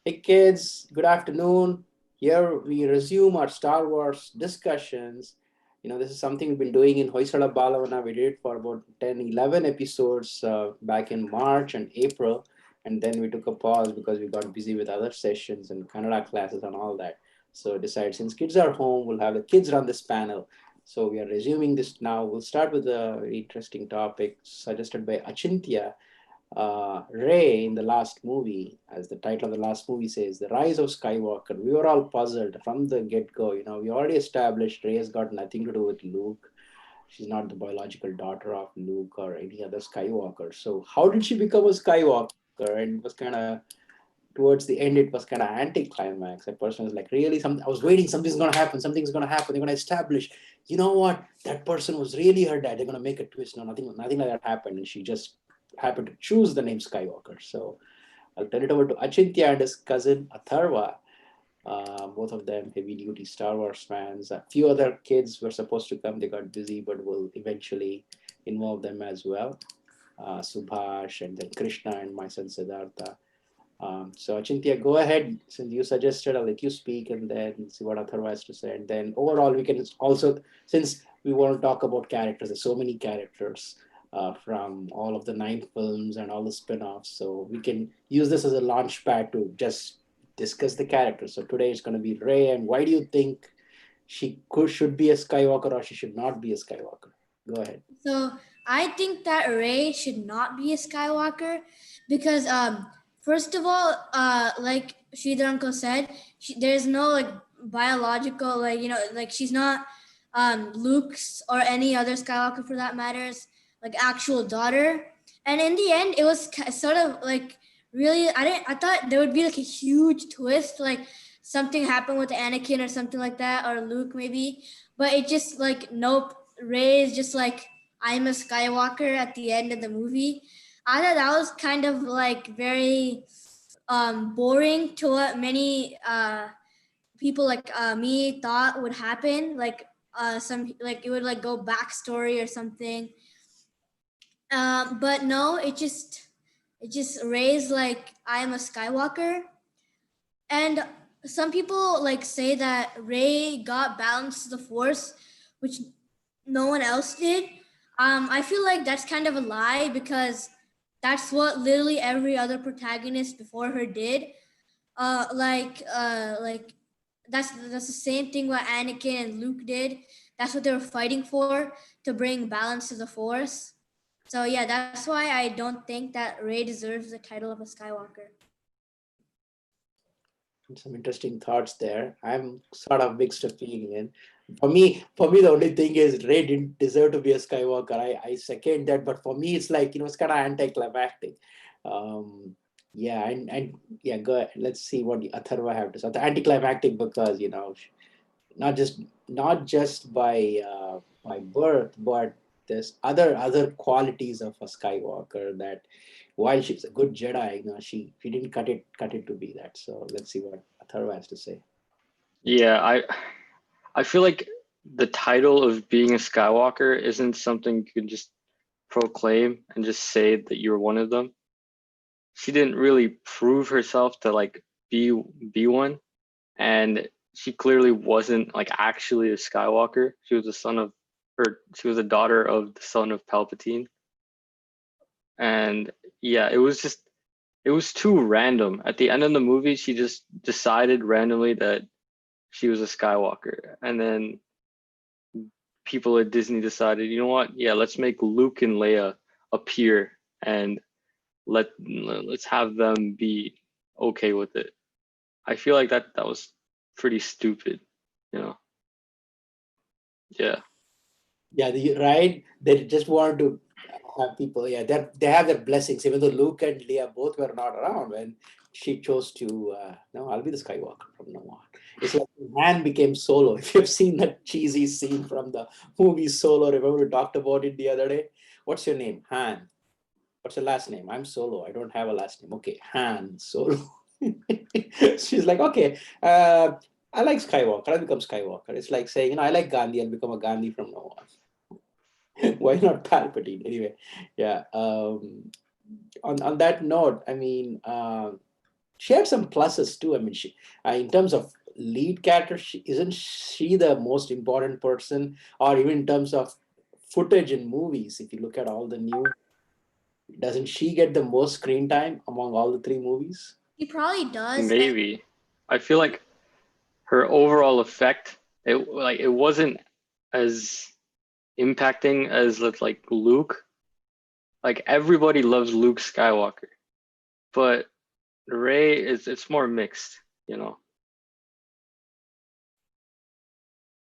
Hey kids, good afternoon. Here we resume our Star Wars discussions. This is something we've been doing in Hoysala Balavana. We did it for about 10, 11 episodes back in March and April. And then we took a pause because we got busy with other sessions and Kannada classes and all that. So decided since kids are home, we'll have the kids run this panel. So we are resuming this now. We'll start with a very interesting topic suggested by Achintya. Ray in the last movie, as the title of the last movie says, The Rise of Skywalker. We were all puzzled from the get go. We already established Ray has got nothing to do with Luke. She's not the biological daughter of Luke or any other Skywalker. So, how did she become a Skywalker? And it was kind of towards the end, it was kind of anticlimax. A person was like, really, I was waiting, something's going to happen, something's going to happen. They're going to establish, you know what, that person was really her dad. They're going to make a twist. No, nothing like that happened. And she just happened to choose the name Skywalker. So I'll turn it over to Achintya and his cousin Atharva. Both of them heavy duty Star Wars fans. A few other kids were supposed to come, they got busy, but we'll eventually involve them as well. Subhash and then Krishna and my son Siddhartha. So Achintya, go ahead. Since you suggested, I'll let you speak and then see what Atharva has to say. And then overall, we can also, since we want to talk about characters, there's so many characters from all of the 9 films and all the spin-offs. So we can use this as a launch pad to just discuss the characters. So today it's going to be Rey. And why do you think should be a Skywalker or she should not be a Skywalker? Go ahead. So I think that Rey should not be a Skywalker because first of all, like Sridhar uncle said, there's no like biological like she's not Luke's or any other Skywalker for that matters like actual daughter. And in the end, it was sort of like really I thought there would be like a huge twist like something happened with Anakin or something like that or Luke maybe, but it just like nope. Rey is just like I'm a Skywalker at the end of the movie. I thought that was kind of like very boring to what many people like me thought would happen. Like some like it would like go backstory or something. But no, it just raised like I'm a Skywalker, and some people like say that Rey got balance to the Force, which no one else did. I feel like that's kind of a lie because that's what literally every other protagonist before her did. Like that's the same thing what Anakin and Luke did. That's what they were fighting for to bring balance to the Force. So yeah, that's why I don't think that Rey deserves the title of a Skywalker. Some interesting thoughts there. I'm sort of mixed opinion. For me, the only thing is Ray didn't deserve to be a Skywalker. I second that, but for me, it's like it's kind of anticlimactic. Um, yeah, and yeah, go ahead. Let's see what the Atharva have to say. The anticlimactic because not just by birth, but there's other qualities of a Skywalker that while she's a good Jedi, she didn't cut it to be that. So let's see what Atharva has to say. Yeah, I feel like the title of being a Skywalker isn't something you can just proclaim and just say that you're one of them. She didn't really prove herself to like be one, and she clearly wasn't like actually a Skywalker. She was the son of or she was a daughter of the son of Palpatine. And yeah, it was too random. At the end of the movie, she just decided randomly that she was a Skywalker. And then people at Disney decided, you know what? Yeah, let's make Luke and Leia appear and let's have them be okay with it. I feel like that was pretty stupid, you know. Yeah. Yeah, right. They just wanted to have people. Yeah, they have their blessings. Even though Luke and Leia both were not around when she chose to. No, I'll be the Skywalker from now on. It's like Han became Solo. If you've seen that cheesy scene from the movie Solo, remember we talked about it the other day. What's your name? Han. What's your last name? I'm Solo. I don't have a last name. Okay, Han Solo. She's like, okay, I like Skywalker. I'll become Skywalker. It's like saying, I like Gandhi. I'll become a Gandhi from now on. Why not Palpatine? Anyway, yeah. On that note, I mean, she had some pluses too. I mean, she in terms of lead character, isn't she the most important person, or even in terms of footage in movies? If you look at all the new, doesn't she get the most screen time among all the three movies? He probably does. Like, Maybe. I feel like her overall effect, it wasn't as impacting as like Luke. Like everybody loves Luke Skywalker, but Rey is it's more mixed, you know.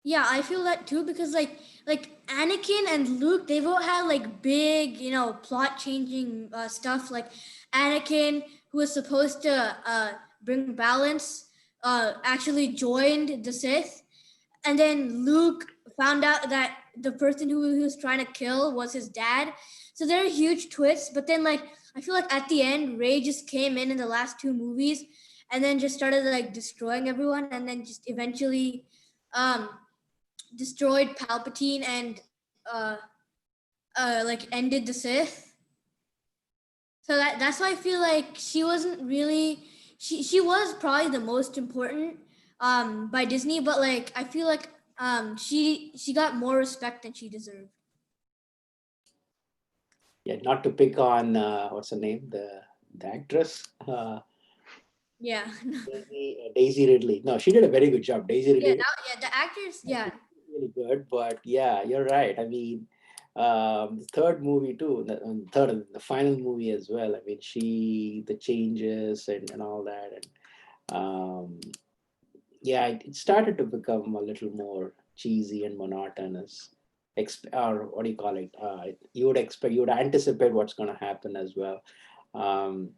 yeah, I feel that too because like Anakin and Luke, they both had like big, plot changing stuff. Like Anakin, who was supposed to bring balance, actually joined the Sith, and then Luke found out that the person who he was trying to kill was his dad. So there are huge twists, but then like I feel like at the end, Rey just came in the last two movies, and then just started like destroying everyone, and then just eventually um, destroyed Palpatine and like ended the Sith. So that's why I feel like she wasn't really she was probably the most important by Disney, but like I feel like she got more respect than she deserved. Yeah, not to pick on what's her name, the actress, Yeah. Daisy Ridley. No, she did a very good job. Daisy Yeah, Ridley, yeah, the actors, yeah. really good. But yeah, you're right. I mean, the third movie too, the final movie as well. I mean, the changes and all that, and yeah, it started to become a little more cheesy and monotonous. Or what do you call it? You would anticipate what's going to happen as well. Um,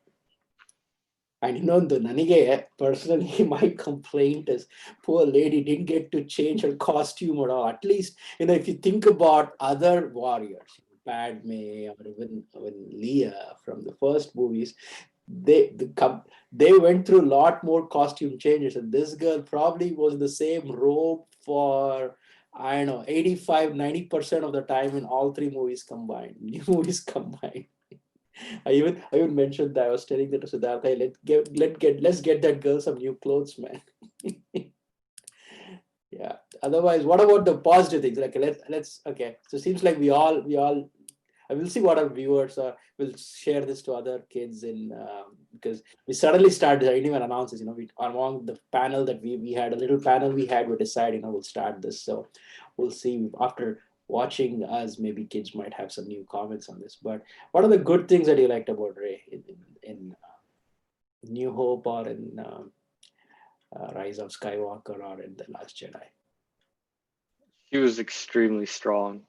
and the Nanige, personally, my complaint is poor lady didn't get to change her costume at all. At least, if you think about other warriors, Padme or even Leia from the first movies, they they went through a lot more costume changes. And this girl probably was the same robe for, I don't know, 85-90% of the time in all three movies combined, new movies combined. I even mentioned that I was telling that to Siddhartha, hey, let's get that girl some new clothes, man. Yeah. Otherwise, what about the positive things? Like let's okay. So it seems like we all I will see what our viewers are. We'll share this to other kids because we suddenly started. I didn't even announce this. We among the panel that we had a little panel we had. We decided we'll start this. So we'll see after watching us. Maybe kids might have some new comments on this. But what are the good things that you liked about Ray in New Hope or in Rise of Skywalker or in The Last Jedi? She was extremely strong,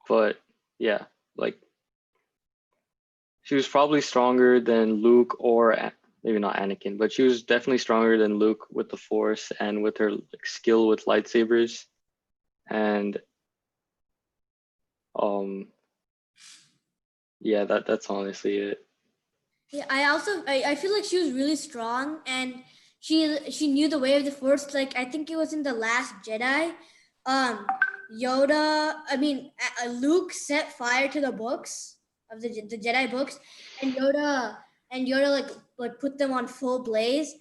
but yeah, like she was probably stronger than Luke or maybe not Anakin, but she was definitely stronger than Luke with the Force and with her like, skill with lightsabers. And um, yeah, that's honestly it. Yeah, I feel like she was really strong and she knew the way of the force. Like I think it was in the Last Jedi. Um, Luke set fire to the books of the Jedi books, and Yoda like put them on full blaze,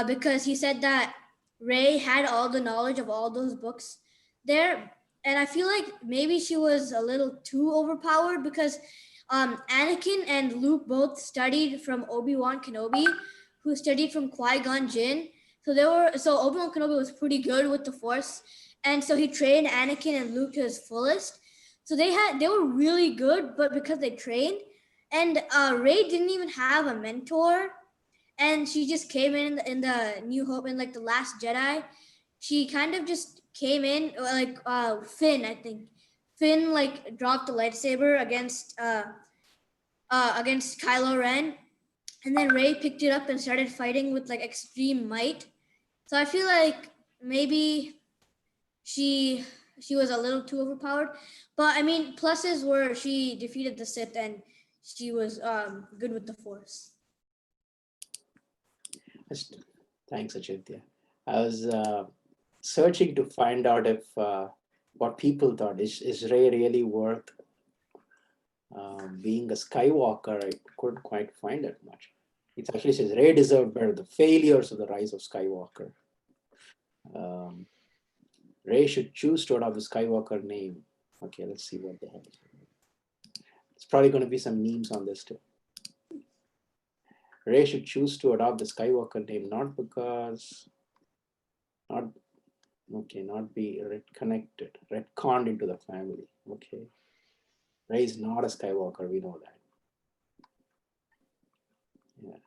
because he said that Rey had all the knowledge of all those books there, and I feel like maybe she was a little too overpowered because Anakin and Luke both studied from Obi-Wan Kenobi, who studied from Qui-Gon Jinn. So Obi-Wan Kenobi was pretty good with the Force, and so he trained Anakin and Luke to his fullest. So they were really good, but because they trained, and Rey didn't even have a mentor, and she just came in the New Hope in like the Last Jedi. She kind of just came in like Finn, I think. Finn like dropped the lightsaber against Kylo Ren, and then Rey picked it up and started fighting with like extreme might. So I feel like maybe she she was a little too overpowered, but I mean pluses were she defeated the Sith and she was good with the Force. Thanks, Achintya. I was searching to find out if what people thought is Ray really worth being a Skywalker. I couldn't quite find it much. It actually says Rey deserved better. The failures of the rise of Skywalker. Rey should choose to adopt the Skywalker name. Okay, let's see what the hell. It's probably going to be some memes on this too. Rey should choose to adopt the Skywalker name, not be retconned into the family. Okay. Rey is not a Skywalker, we know that. Yeah.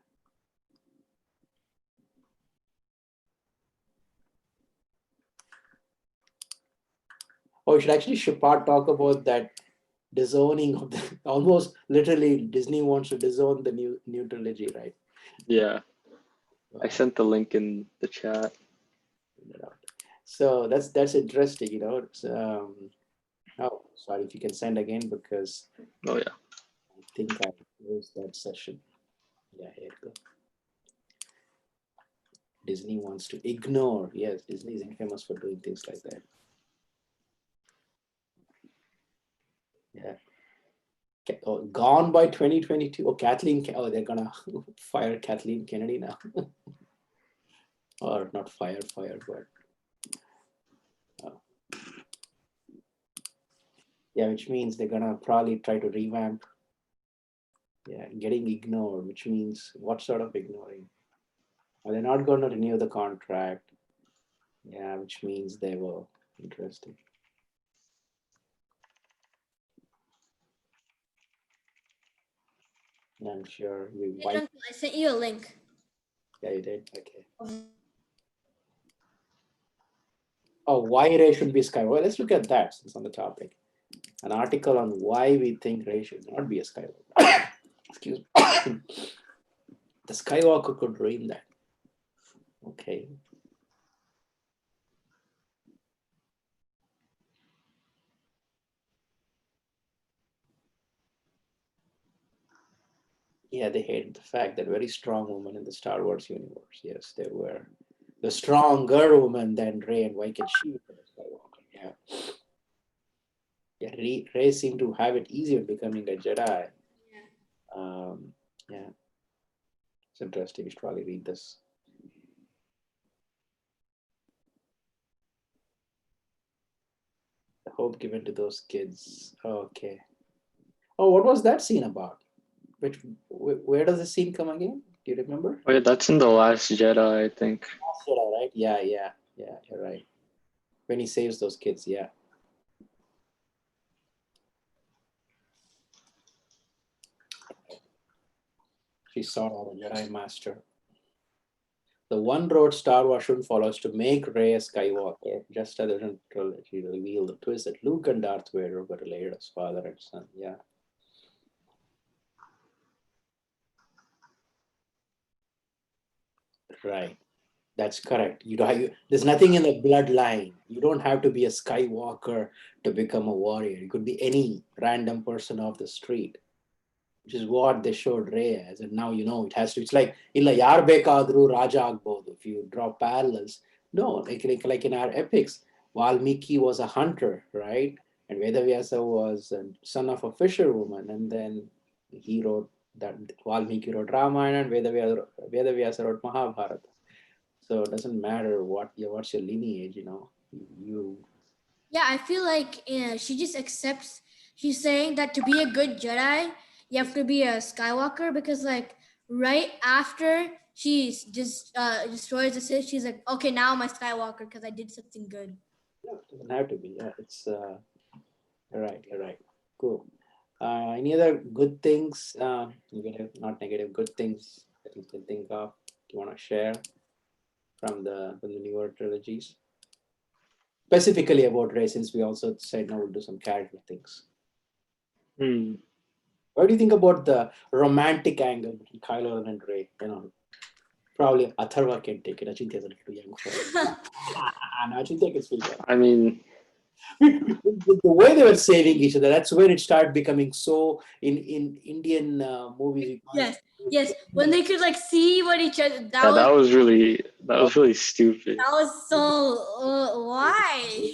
Oh, we should actually talk about that disowning of the almost literally Disney wants to disown the new trilogy, right? Yeah. I sent the link in the chat. So that's interesting, you know. It's, oh, sorry, if you can send again because Oh yeah. I think I closed that session. Yeah, here you go. Disney wants to ignore. Yes, Disney is infamous for doing things like that. Yeah. Oh, gone by 2022. Oh, Kathleen. Oh, they're gonna fire Kathleen Kennedy now. Or not fire, but yeah, which means they're gonna probably try to revamp. Yeah, getting ignored, which means what sort of ignoring? Are they not going to renew the contract? Yeah, which means they were interesting. Yeah, I'm sure we Hey, Uncle, I sent you a link. Yeah, you did. Okay. Oh, why Ray should be Skywalker? Well, let's look at that since on the topic. An article on why we think Ray should not be a Skywalker. Excuse me. The Skywalker could ruin that. Okay. Yeah, they hated the fact that very strong woman in the Star Wars universe. Yes, they were the stronger woman than Rey, and why can she be Skywalker? Yeah. Yeah, Rey seemed to have it easier becoming a Jedi. Yeah. It's interesting. You should probably read this. The hope given to those kids. Okay. Oh, what was that scene about? Where does the scene come again? Do you remember? Oh yeah, that's in The Last Jedi, I think. Last Jedi, right? Yeah, you're right. When he saves those kids, yeah. She sought out a Jedi Master. The one road Star Wars shouldn't follow is to make Rey a Skywalker, just as the trilogy revealed the twist that Luke and Darth Vader were related as father and son. Yeah. Right. That's correct. There's nothing in the bloodline. You don't have to be a Skywalker to become a warrior. You could be any random person off the street, which is what they showed Rey as. And now it has to. It's like illa yar bekadru Raja agbodu. If you draw parallels, no, like in our epics, Valmiki was a hunter, right? And Vedavyasa was a son of a fisherwoman, and then he wrote that Valmiki wrote Ramayana, and Vedavyasa wrote Mahabharata. So it doesn't matter what's your lineage, you. Yeah, I feel like she just accepts. She's saying that to be a good Jedi, you have to be a Skywalker because, like, right after she just destroys the Sith, she's like, okay, now I'm a Skywalker because I did something good. No, it doesn't have to be. Yeah, it's you're right. Cool. Any other good things, negative, not negative, good things that you can think of? Do you want to share from the newer trilogies? Specifically about Rey, since we also said no, we'll do some character things. What do you think about the romantic angle between Kylo Ren and Rey? Probably Atharva can take it. Achintya is a little young for it. No, Achintya can speak. I mean, the way they were saving each other, that's when it started becoming so in Indian movies. Yes. When they could like see what each other. that was really stupid. That was so. Why?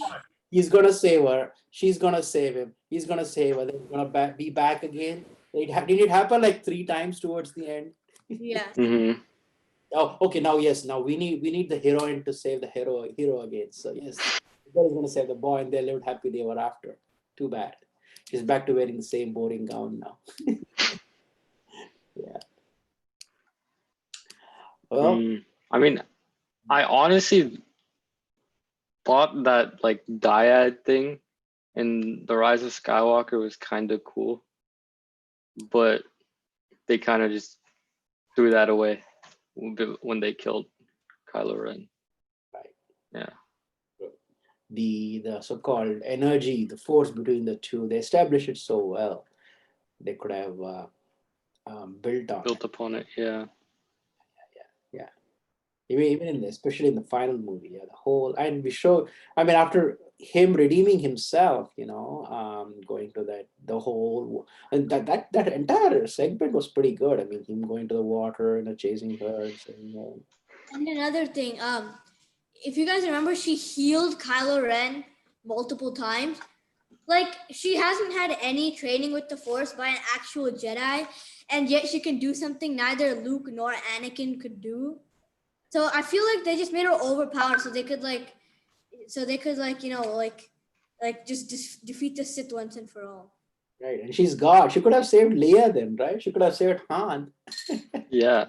He's gonna save her. She's gonna save him. He's gonna save her. Then he's gonna be back again. Did it happen like 3 times towards the end? Yeah. Mm-hmm. Oh, okay. Now, yes. Now we need the heroine to save the hero again. So yes, the girl is gonna save the boy, and they lived happy ever after. Too bad. She's back to wearing the same boring gown now. Yeah. Well, I mean, I honestly thought that like dyad thing in the Rise of Skywalker was kind of cool, but they kind of just threw that away when they killed Kylo Ren. right. Yeah, The so-called energy, the force between the two, they established it so well. They could have built on it. built upon it. Yeah, Yeah. Even in especially in the final movie, yeah, the whole and we show. I mean, after him redeeming himself, going to the whole and that entire segment was pretty good. I mean, him going to the water, chasing birds, and And another thing, if you guys remember, she healed Kylo Ren multiple times. Like she hasn't had any training with the Force by an actual Jedi, and yet she can do something neither Luke nor Anakin could do. So I feel like they just made her overpowered, so they could just defeat the Sith once and for all. right, and she's God. She could have saved Leia then, right? She could have saved Han. yeah.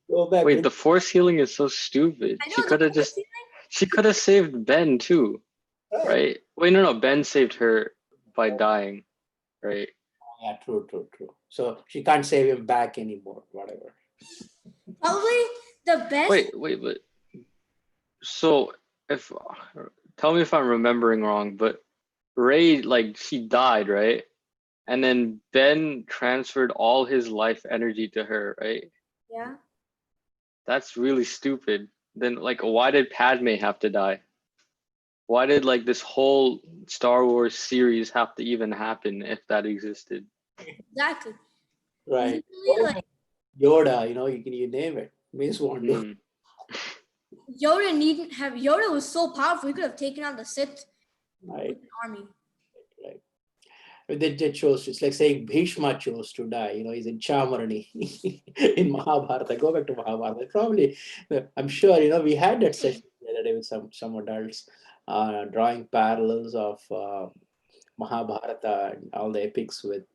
Go back. Wait, the force healing is so stupid. I She know the could have Force just, she could have saved Ben too, Right. right? Wait, no, Ben saved her by dying, right? Yeah, true. So she can't save him back anymore. Whatever. probably the best. Wait, but so if tell me if I'm remembering wrong, but Ray, like, she died, right? And then Ben transferred all his life energy to her, right? Yeah. That's really stupid. Then, like, why did Padme have to die? Why did like this whole Star Wars series have to even happen if that existed? Exactly. Right. Literally, like Yoda, you name it. Mace Windu. Mm. Yoda needn't have. Yoda was so powerful; he could have taken on the Sith Right. with an army. Right. They chose. It's like saying Bhishma chose to die. He's in Chamarani in Mahabharata. Go back to Mahabharata. Probably, I'm sure. We had that session the other day with some adults, drawing parallels of Mahabharata and all the epics with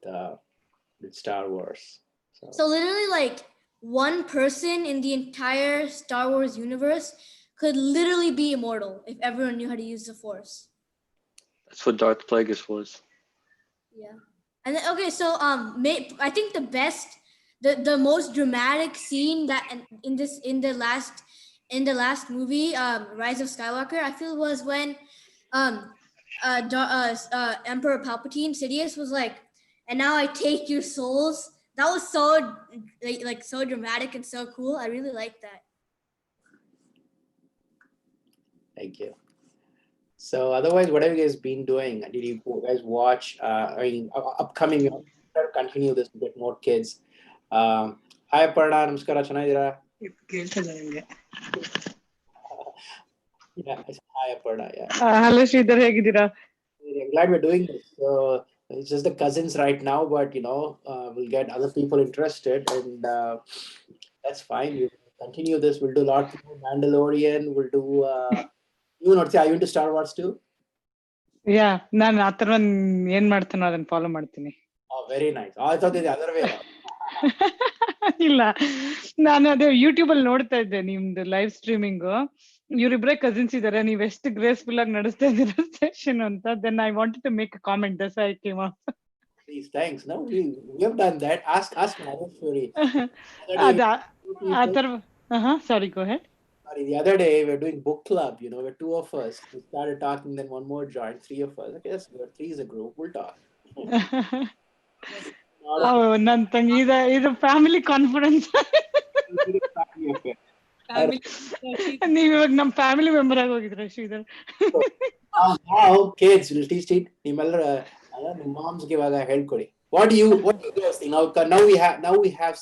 Star Wars. So literally, like one person in the entire Star Wars universe could literally be immortal if everyone knew how to use the Force. That's what Darth Plagueis was. Yeah. And then, okay, so I think the most dramatic scene that in the last movie, Rise of Skywalker, I feel was when um Emperor Palpatine, Sidious was like, and now I take your souls. That was so like so dramatic and so cool. I really like that. Thank you. So otherwise, what have you guys been doing? Did you guys watch? Upcoming, continue this to get more kids. Hi, Aparna. Namaskara. Chanadira. ಕೇಳ್ತದೆ ನಂಗೆ. Yeah, I said hi, Aparna. Yeah. Hello Sridhar, ಹೇಗಿದ್ದೀರಾ? I'm glad we're doing this. So it's just the cousins right now, but we'll get other people interested, and that's fine. We'll continue this. We'll do a lot more Mandalorian. We'll do. Are you into Star Wars too? ಯಾ, ನಾನು ಆ ಥರ ಏನ್ ಮಾಡ್ತಾನೋ ಅದನ್ನ follow ಮಾಡ್ತೀನಿ. Oh, very nice. Oh, I thought the other way around. ಇಲ್ಲ, ನಾನು ಅದೇ ಯೂಟ್ಯೂಬ್ ಅಲ್ಲಿ ನೋಡ್ತಾ ಇದ್ದೆ ನಿಮ್ದು ಲೈವ್ ಸ್ಟ್ರೀಮಿಂಗ್. ಇವ್ರಿಬ್ರೆ ಕಸಿನ್ಸ್ ಇದಾರೆ, ನೀವ್ ಎಷ್ಟು ಗ್ರೇಸ್ಫುಲ್ ಆಗಿ ನಡೆಸ್ತಾ ಇದ್ದೀರಾ ಸೆಷನ್ ಅಂತ. Then I wanted to make a comment, that's why I came up. Please, thanks. No, we have done that. Ask Maheshwari. ಅದ ಆ ಥರ. ಸಾರಿ, ಗೋ head. Sorry, the other day we were doing book club. We're two of us. We started talking, then one more joined, three of us. Okay, yes, we're three is a group. We'll talk. ನನ್ ತಂಗಿ ಇದು family confidence. ನೀವ್ ಇವಾಗ ನಮ್ family member ಆಗಿ ಹೋಗಿದ್ರ Sridhar. Now kids will teach it. ನಿಮ್ಮೆಲ್ಲರ ನಿಮ್ಮ ಮಾಮ್ಸ್ಗೆ ಇವಾಗ ಹೇಳ್ಕೊಡಿ. What do you guys think? Now we have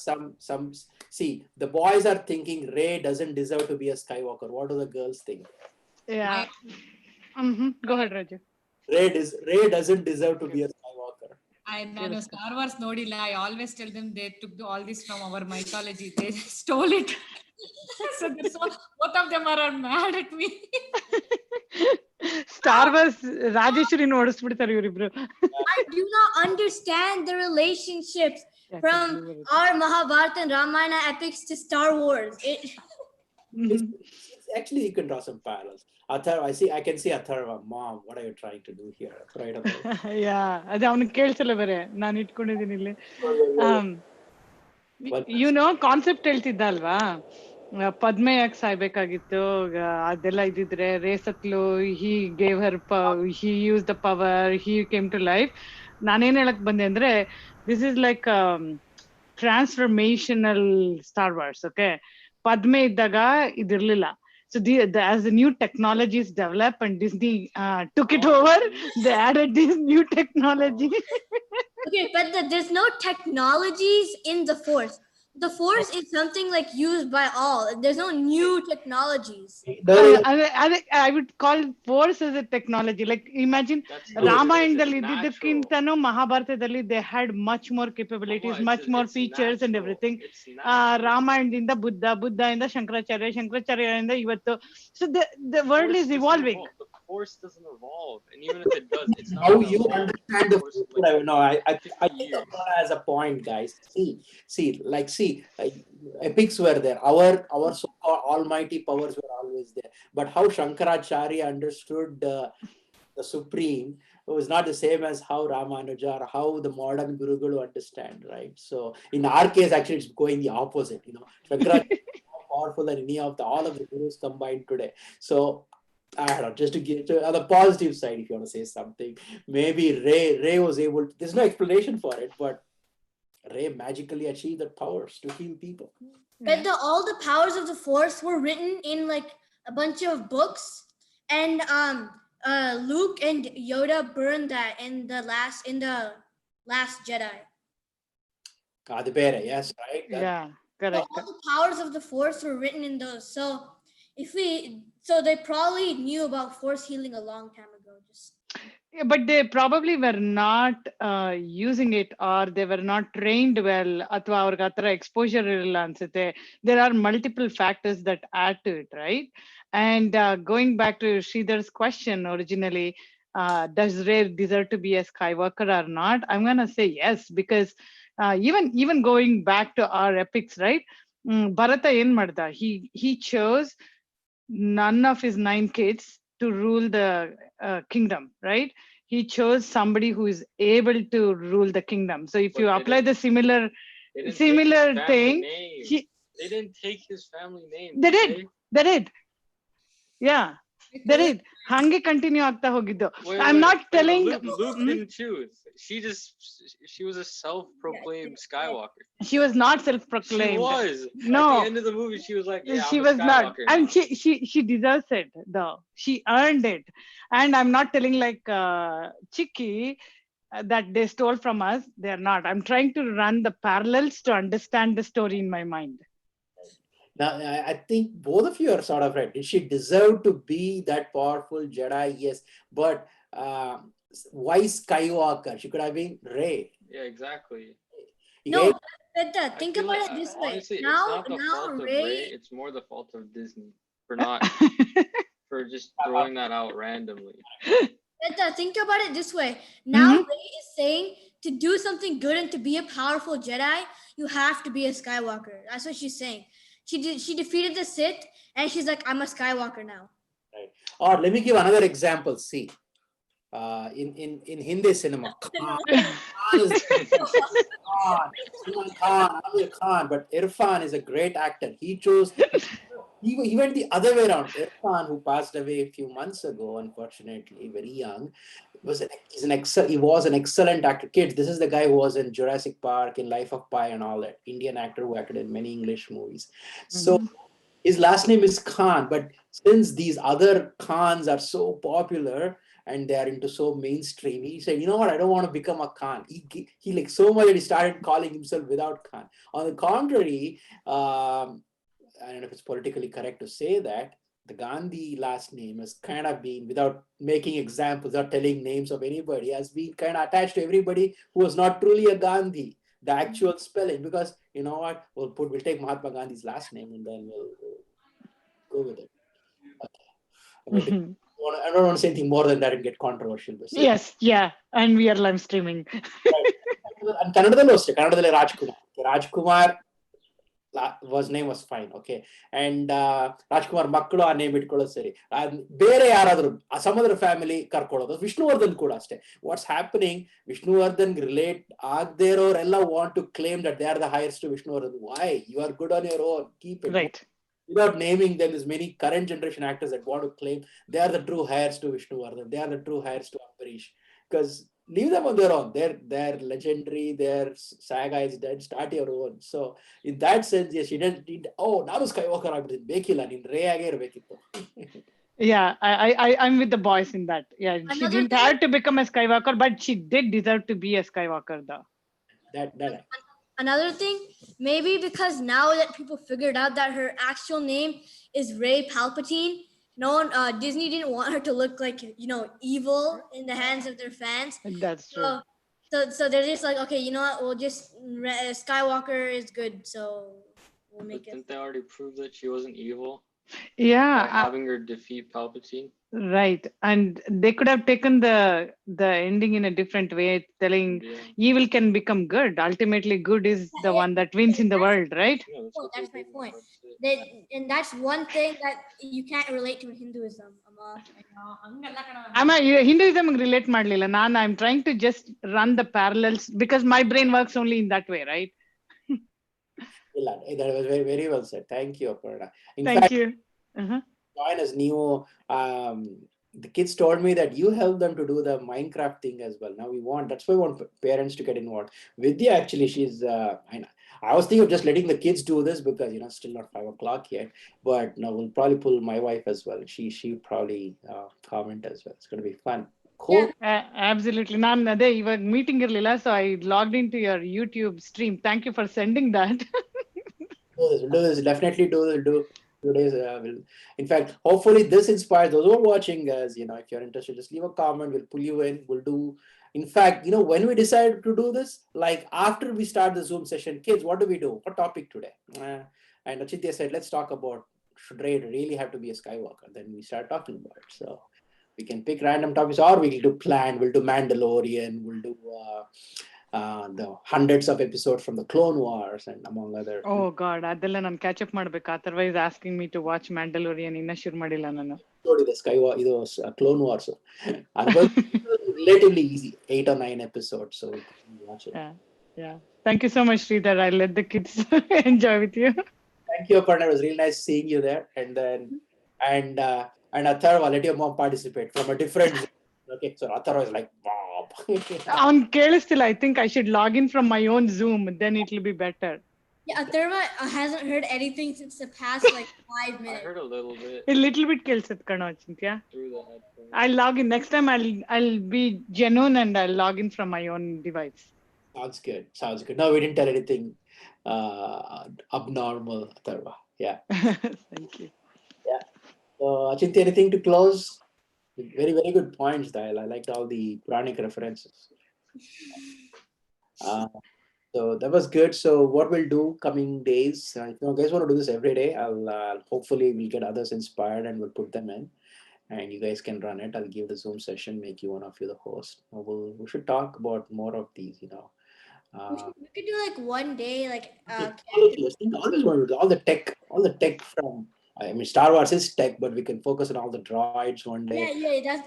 some. See, the boys are thinking Ray doesn't deserve to be a Skywalker. What do the girls think? Yeah. Go ahead, Raju. Ray doesn't deserve to be a Skywalker. ನಾನು Star Wars ನೋಡಿಲ್ಲ. I always tell them they took all this from our mythology. They stole it. So both of them are mad at me. Star Wars ರಾಜೇಶ್ವರಿನ ಓಡಿಸ್ಬಿಡ್ತಾರೆ ಇವರಿಬ್ರು. I do not understand the relationships from our Mahabharata and Ramayana epics to Star Wars. It's actually, you can draw some parallels. Atharva, I can see Atharva, Mom, what are you trying to do here? Right about ಯಾ ಅದೇ ಅವ್ನಿಗೆ ಕೇಳ್ಸಲ್ಲ ಬೇರೆ, ನಾನು ಇಟ್ಕೊಂಡಿದ್ದೀನಿ ಇಲ್ಲಿ. ಇವನು concept ಹೇಳ್ತಿದ್ದ ಅಲ್ವಾ, ಪದ್ಮೆ ಯಾಕೆ ಸಾಯ್ಬೇಕಾಗಿತ್ತು, ಅದೆಲ್ಲ ಇದ್ದಿದ್ರೆ ರೇಸತ್ಲು, he gave her, he use the power, he came to life. ನಾನೇನ್ ಹೇಳಕ್ ಬಂದೆ ಅಂದ್ರೆ, this is like transformational Star Wars. Okay, Padme ಇದ್ದಾಗ ಇದಿರ್ಲಿಲ್ಲ. So as the new technologies develop and Disney took it over, they added this new technology. Okay, but there's no technologies in the Force. The Force is something like used by all. There's no new technologies. I would call Force as a technology. Like imagine Ramayana iddidakintano Mahabharatadalli they had much more capabilities, much more features and everything. Ramayana Buddha, Buddha inda Shankaracharya, Shankaracharya inda ivattu. So the world is evolving. The Force doesn't evolve, and even if it does, it's not how gonna you evolve understand the Force Force. like No, I think years. Apara has a point, guys. See, epics were there. Our so-called almighty powers were always there. But how Shankaracharya understood the supreme was not the same as how Ramanuja or how the modern Gurugulu understand, right? So in our case, actually, it's going the opposite. Shankaracharya is more powerful than any of all of the gurus combined today. So I don't know, just to get to on the positive side, if you want to say something, maybe Ray was able to, there's no explanation for it, but Ray magically achieved the powers to heal people. But all the powers of the Force were written in like a bunch of books, and Luke and Yoda burned that in the last Jedi. Kadipere, yes, right? Yeah, correct. So all the powers of the Force were written in those. So they probably knew about Force healing a long time ago. But they probably were not using it, or they were not trained well, ಅಥವಾ ಅವ್ರಿಗೆ ಆ ಥರ exposure ಇರಲ್ಲ ಅನ್ಸುತ್ತೆ. There are multiple factors that add to it, right? And going back to Sridhar's question originally, does Rey deserve to be a Skywalker or not? I'm gonna say yes, because even going back to our epics, right? Bharata ಏನ್ ಮಾಡ್ದ? He chose none of his 9 kids to rule the kingdom, right? He chose somebody who is able to rule the kingdom. So if you apply the similar thing, they didn't take his family name. They did. Yeah, they did. Hange continue ಆಗ್ತಾ ಹೋಗಿದ್ದು. I'm not telling. Luke didn't choose. She was a self-proclaimed Skywalker. She was not self-proclaimed. She was. No. At the end of the movie, she was like, "Yeah, she I'm was a Skywalker not, and now." she deserves it though. She earned it, and I'm not telling like Chicky that they stole from us. They are not. I'm trying to run the parallels to understand the story in my mind. Now, I think both of you are sort of right. Did she deserve to be that powerful Jedi? Yes. But why Skywalker? She could have been Rey. Yeah, exactly. No, but think about it this way. Honestly, now it's not the fault of Rey. It's more the fault of Disney for just throwing that out randomly. But think about it this way. Now Rey is saying to do something good and to be a powerful Jedi, you have to be a Skywalker. That's what she's saying. She defeated the Sith, and she's like, I'm a Skywalker now. Right. Or let me give another example. See, in Hindi cinema, Khan, but Irfan is a great actor. He went the other way around. Irfan, who passed away a few months ago, unfortunately, very young, he was an excellent actor. Kids, this is the guy who was in Jurassic Park, in Life of Pi and all that. Indian actor who acted in many English movies. So his last name is Khan, but since these other Khans are so popular and they are into so mainstream, he said, you know what, I don't want to become a Khan. He like so much that he started calling himself without Khan. On the contrary, I don't know if it's politically correct to say that, the Gandhi last name has kind of been, without making examples or telling names of anybody, has been kind of attached to everybody who was not truly a Gandhi. The actual spelling, because you know what, we'll take Mahatma Gandhi's last name and then we'll go with it. Okay. I don't want to say anything more than that and get controversial. But Yes, yeah, and we are live streaming. and ಕನ್ನಡದಲ್ಲೂ ಅಷ್ಟೇ, ಕನ್ನಡದಲ್ಲಿ Rajkumar was name was fine, okay, and Rajkumar ಮಕ್ಕಳು ಆ name ಇಟ್ಕೊಳ್ಳೋದು ಸರಿ. ಬೇರೆ ಯಾರಾದ್ರೂ some other family ಕರ್ಕೊಳ್ಳೋದು. Vishnuvardhan ಕೂಡ ಅಷ್ಟೇ. What's happening, ವಿಷ್ಣುವರ್ಧನ್ ರಿಲೇಟ್ ಆಗದೇ ಇರೋರೆಲ್ಲ want to claim that they are the heirs to Vishnuvardhan. Why? You are good on your own, keep it Right. without naming them. There's many current generation actors that want to claim they are the true heirs to Vishnuvardhan, they are the true heirs to Ambarish, because leave them on their own. They're legendary, their saga is dead, start your own. So in that sense, yes, she didn't need, oh, ನಾನು ಸ್ಕೈವಾಕರ್ ಆಗ್ಬಿಟ್ಟಿದ್ದೀನಿ, ಬೇಕಿಲ್ಲ, ನೀನ್ ರೇ ಆಗೇ ಇರ್ಬೇಕಿತ್ತು. Yeah, I'm with the boys in that. Yeah, she Another didn't thing- have to become a Skywalker, but she did deserve to be a Skywalker, though. that Another thing, maybe because now that people figured out that her actual name is Rey Palpatine, no one, Disney didn't want her to look like, evil in the hands of their fans. That's true. So they're just like, okay, you know what? We'll just Skywalker is good, so we'll But make it. didn't they already prove that she wasn't evil Yeah, by having her defeat Palpatine? right. And they could have taken the ending in a different way, telling Yeah. evil can become good. Ultimately, good is the one that wins in the world, right? Yeah, Oh, what that's they my did in point. part six. And that's one thing that you can't relate to in Hinduism. ಹಂಗಲ್ಲ ಕಣೋ. Hinduism relate ಮಾಡ್ಲಿಲ್ಲ. I'm trying to just run the parallels because my brain works only in that way, right? that was very, very well said. Thank you, Aparna. In Thank fact, you. Uh-huh. join as new, the kids told me that you help them to do the Minecraft thing as well. Now that's why we want parents to get involved. Vidya, actually, she's, I was thinking of just letting the kids do this because, still not 5 o'clock yet, but now we'll probably pull my wife as well. She probably comment as well. It's going to be fun. Cool. Absolutely. Nade iವಾಗ meeting ಇರ್ಲಿಲ್ಲ, so I logged into your YouTube stream. Thank you for sending that. We'll do this. Definitely do 2 days. In fact, hopefully this inspires those who are watching us. If you're interested, just leave a comment. We'll pull you in. We'll do. In fact, when we decide to do this, like after we start the Zoom session, kids, what do we do? What topic today? And Achintya said, let's talk about, should Ray really have to be a Skywalker? Then we start talking about it. So we can pick random topics, or we'll do plan. We'll do Mandalorian. We'll do the hundreds of episodes from the Clone Wars and among other. Oh God, ಅದೆಲ್ಲ ನಾನು catch up ಮಾಡ್ಬೇಕು. Otherwise asking me to watch Mandalorian ಇನ್ನ ಶುರು ಮಾಡಿಲ್ಲ ನಾನು. The SkyWalker, ಇದು Clone Wars. And it was relatively easy, 8 or 9 episodes, so we can watch it. Yeah. Thank you so much, Sridhar. I'll let the kids enjoy with you. Thank you, Aparna. It was really nice seeing you there. And then, and Atharva, let your mom participate from a different. Okay, so Atharva is like, Mom. ಅವ್ನ್ ಕೇಳಿಸ್ತಿಲ್ಲ. I think I should log in from my own Zoom. Then it'll be better. Yeah, Atharva hasn't heard anything since the past 5 I minutes. heard a little bit A little bit ಕೇಳಿಸುತ್ತೆ ಕಣೋ Achintya. through the headphones. I'll log in next time. I'll be genuine and I'll log in from my own device. Sounds good. No, we didn't tell anything abnormal, Atharva. Yeah. Thank you. So, Achintya, anything to close? Very, very good points, Dial. I liked all the Puranic references. So that was good. So what we'll do coming days, if you guys want to do this every day, I'll hopefully we'll get others inspired and we'll put them in, and you guys can run it. I'll give the Zoom session, make you one of you the host. We should talk about more of these. We could do one day Always want to do all the tech from. I mean, Star Wars is tech, but we can focus on all the droids one day.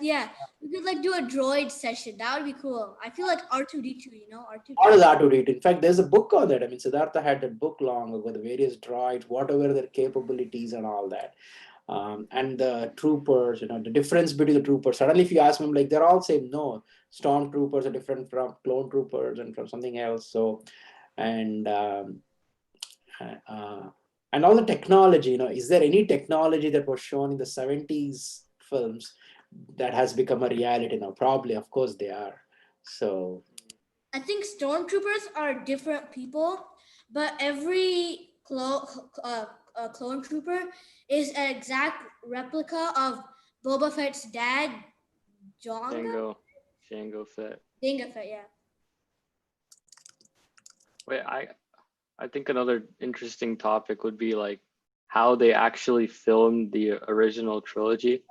Yeah. We could do a droid session. That would be cool. I feel like R2D2, R2D2. All is R2D2. In fact, there's a book on that. I mean, Siddhartha had that book long with the various droids, whatever their capabilities and all that. And the troopers, the difference between the troopers. Suddenly, if you ask them, they're all same. No, stormtroopers are different from clone troopers and from something else. So, and all the technology, is there any technology that was shown in the 70s films that has become a reality now? Probably, of course, they are. So I think stormtroopers are different people, but every clone trooper is an exact replica of Boba Fett's dad, Jango Fett. Jango Fett, yeah. Wait, I think another interesting topic would be like how they actually filmed the original trilogy,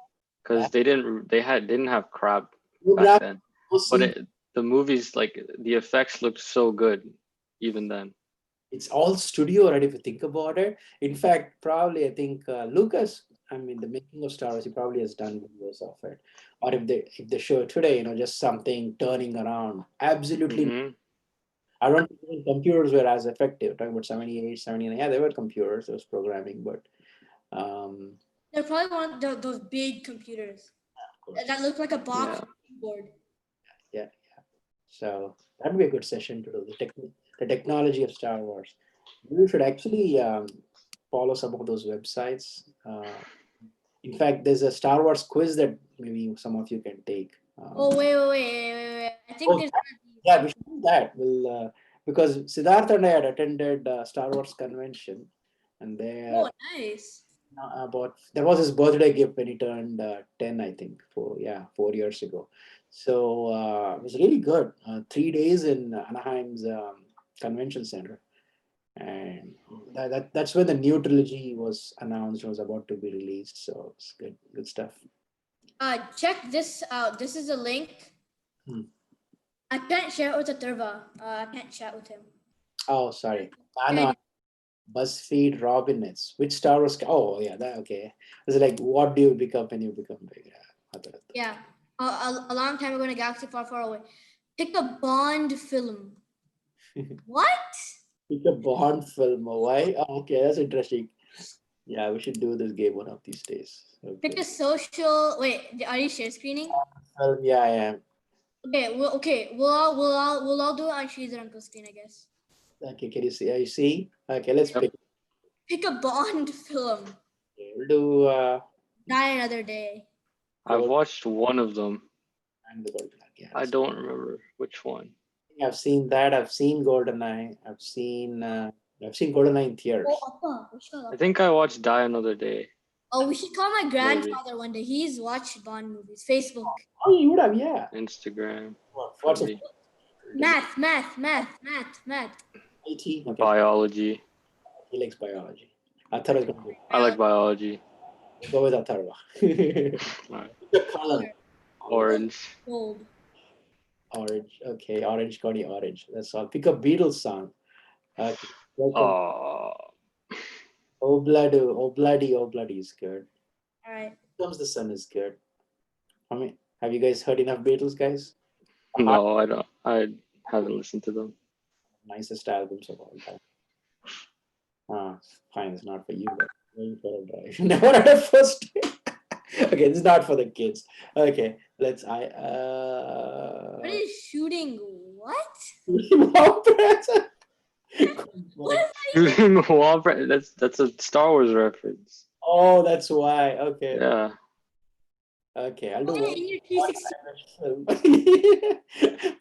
because they didn't have crap back then. But the movies, like the effects looked so good even then. It's all studio, right? If you think about it. In fact, probably I think Lucas, I mean, the making of Star Wars, he probably has done videos of it. Or if they show today, just something turning around, absolutely. Mhm. I don't think even computers were as effective. Talking about 78, 79, yeah, there were computers, there was programming, but They're probably one of those big computers that look like a box keyboard. Yeah. So that would be a good session to do the technology of Star Wars. We should actually follow some of those websites. In fact, there's a Star Wars quiz that maybe some of you can take. Oh wait! I think there's yeah, we should do that. We'll because Siddhartha and I had attended Star Wars convention, and there nice. That was his birthday gift when he turned 10, I think, 4 years ago. So it was really good. 3 days in Anaheim's convention center, and that's when the new trilogy was announced. It was about to be released, so it's good stuff. Check this out. This is a link. I can't share it with Atharva. I can't chat with him. Oh, sorry. Anna, BuzzFeed Robinets. Which Star Wars? Oh, yeah, that okay. It's like, what do you become when you become big? Yeah. A long time ago in a galaxy far, far away. Pick a Bond film. What? Pick a Bond film. Why? Oh, okay, that's interesting. Yeah, we should do this game one of these days. Okay. Pick a social. Wait, are you share screening? Yeah, I am. Okay. We'll all do it on Sridhar Uncle's screen, I guess. Okay, can you see? Are you see? Okay, let's pick. Pick a Bond film. Okay, we'll do. Die Another Day. I've watched one of them. And the GoldenEye. Yeah, I don't remember which one. I've seen that. I've seen GoldenEye. I've seen GoldenEye in theaters. I think I watched Die Another Day. Oh, we should call my grandfather one day. He's watched Bond movies. Facebook. Oh, you would have, yeah. Instagram. What's it? Math. IT. Okay. Biology. He likes biology. Atharva is going to go. I like biology. Go with Atharva. Right. The color. Orange. Gold. Orange. Okay, orange, Connie, orange. That's all. Pick a Beatles song. Oh. Obladi is good. All right. Comes the Sun is good. I mean, have you guys heard enough Beatles, guys? No, I don't. I haven't listened to them. Nicest albums of all time. Fine, it's not for you, but going for a drive. Never had a first. Okay, this is not for the kids. Okay, let's. What is shooting? What? Shooting wall. That's a Star Wars reference. Oh, that's why. Okay. Yeah. Okay, I'll do In your 360.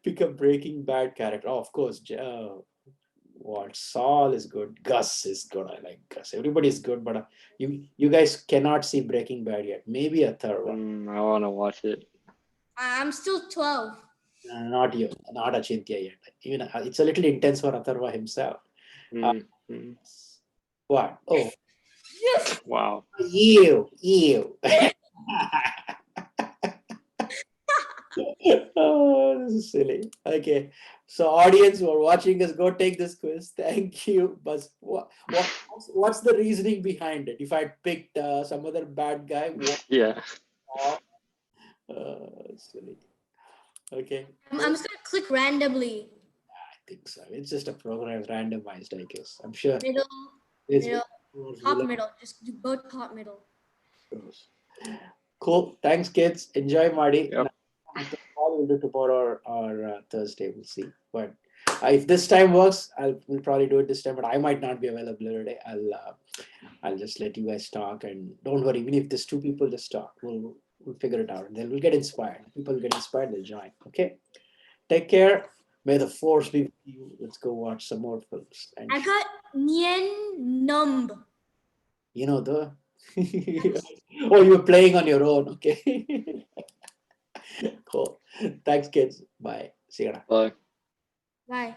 Pick a Breaking Bad character. Oh, of course. What? Saul is good. Gus is good. I like Gus. Everybody is good, but you guys cannot see Breaking Bad yet. Maybe a third one. I want to watch it. I'm still 12. Not you. Not Achintya yet. Even it's a little intense for Atharva himself. What? Oh. Yes. Wow. You. Oh, this is silly. Okay, so audience who are watching us, go take this quiz. Thank you. But what's the reasoning behind it? If I picked some other bad guy, yeah. Silly. Okay. I'm just gonna click randomly. I think so. It's just a program randomized, I guess. I'm sure. Middle, top middle. Just go top middle. Cool. Thanks, kids. Enjoy, Marty. Yep. We'll do tomorrow or Thursday. We'll see. But if this time works, we'll probably do it this time. But I might not be available today. I'll just let you guys talk, and don't worry. Even if there's two people, just talk. We'll figure it out. And then we'll get inspired. People get inspired, they'll join. Okay. Take care. May the force be with you. Let's go watch some more films. I got Nien Numb. You know the. Oh, you were playing on your own. Okay. Cool. Thanks, kids. Bye. See you. Bye. Bye.